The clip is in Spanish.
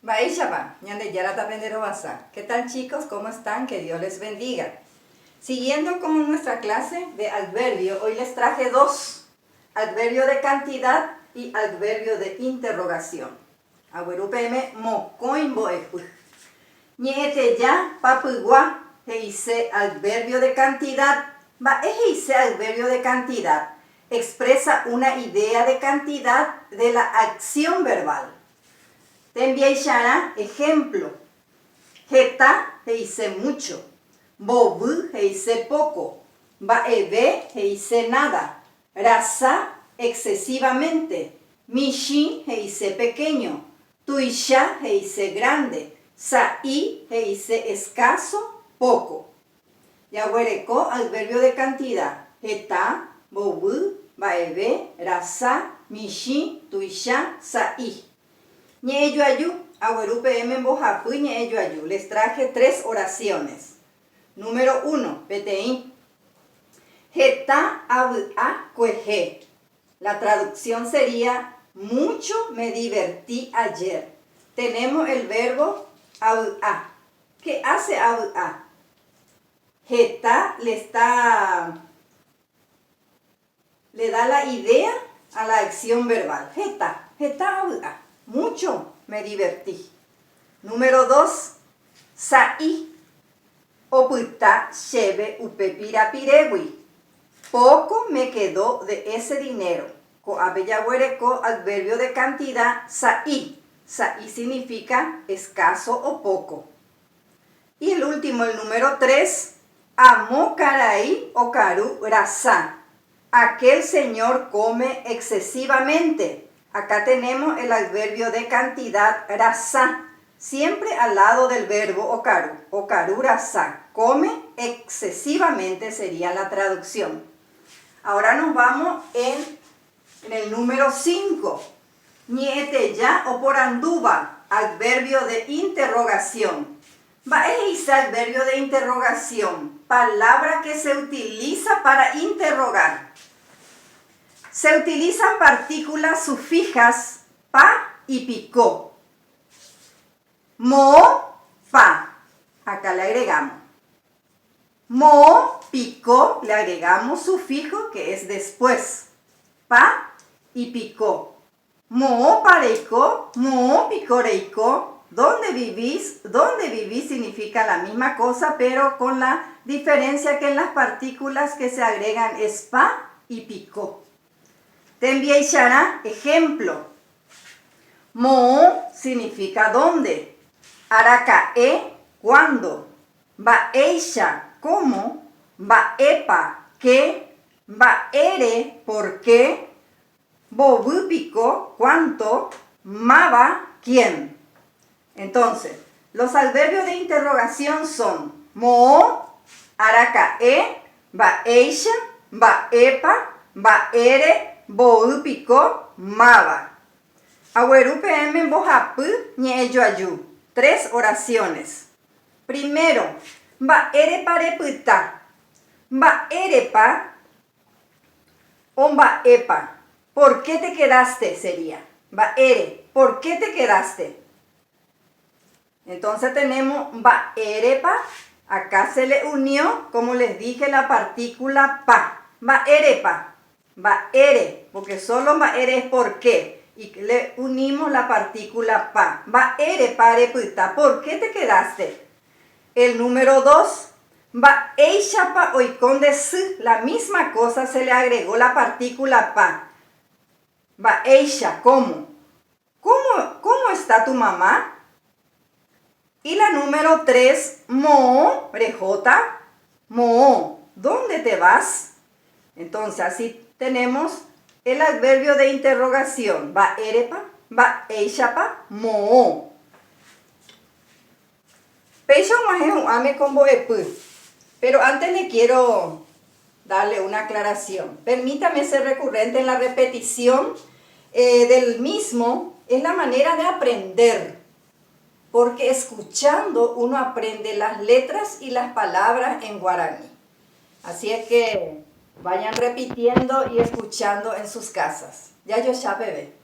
Baishapa, ñande yarata penderobasa. ¿Qué tal, chicos? ¿Cómo están? Que Dios les bendiga. Siguiendo con nuestra clase de adverbio, hoy les traje dos: adverbio de cantidad y adverbio de interrogación. Aguerupeme mo coimbo epu. Ñete ya papugua heise adverbio de cantidad. Va heise adverbio de cantidad. Expresa una idea de cantidad de la acción verbal. Tembiaishara, ejemplo. Jeta, heise mucho. Bobu, heise poco. Baebe, heise nada. Rasa, excesivamente. Mishi, heise pequeño. Tuisha, heise grande. Sai, heise escaso, poco. Yaguereco, adverbio de cantidad. Jeta, bobu, baebe, rasa, mishi, tuisha, sai. Ñeeyuayu, aguerupm bojapu ñeeyuayu. Les traje 3 oraciones. Número 1, PTI. Jeta a cueje. La traducción sería: mucho me divertí ayer. Tenemos el verbo a. ¿Qué hace a? Jeta le da la idea a la acción verbal. Jeta a. Mucho me divertí. Número 2, sai. Oputa shebe upepirapirewi. Poco me quedó de ese dinero. Coabeyahuereco, adverbio de cantidad, sai. Sai significa escaso o poco. Y el último, el número 3, amo caray o caru rasa. Aquel señor come excesivamente. Acá tenemos el adverbio de cantidad rasa, siempre al lado del verbo okaru rasa. Come excesivamente sería la traducción. Ahora nos vamos en el número 5. Niete ya o por anduba, adverbio de interrogación. Ese adverbio de interrogación, palabra que se utiliza para interrogar. Se utilizan partículas sufijas pa y picó. Mo, pa. Acá le agregamos. Mo, picó, le agregamos sufijo que es después. Pa y picó. Mo, pareicó, mo, picoreicó. ¿Dónde vivís? ¿Dónde vivís? Significa la misma cosa, pero con la diferencia que en las partículas que se agregan es pa y picó. Tembiaishara, ejemplo. Mo significa dónde. Arakae, cuándo. Baeisha, cómo. Baepa, qué. Baere, por qué. Bobupico, cuánto. Maba, quién. Entonces, los adverbios de interrogación son mo, arakae, baeisha, baepa, baere, boupiko, maba. Aguerupm bojapu ñeeyuayu. 3 oraciones. Primero, baerepa reputa. Baerepa o baepa. ¿Por qué te quedaste? Sería. Baere, ¿por qué te quedaste? Entonces tenemos baerepa. Acá se le unió, como les dije, la partícula pa. Baerepa. Baere, porque solo baere es por qué. Y le unimos la partícula pa. Baere pare puta. ¿Por qué te quedaste? El número 2. Baeishapa oikonde su. La misma cosa, se le agregó la partícula pa. Baeisha, ¿cómo? ¿Cómo está tu mamá? Y la número 3, mo, rejota, mo, ¿dónde te vas? Entonces, así tenemos el adverbio de interrogación. Baerepa, baeishapa, mo. Pecho majejo ame con boepu. Pero antes le quiero darle una aclaración. Permítame ser recurrente en la repetición del mismo. Es la manera de aprender. Porque escuchando uno aprende las letras y las palabras en guaraní. Así es que vayan repitiendo y escuchando en sus casas. Ya yo ya bebé.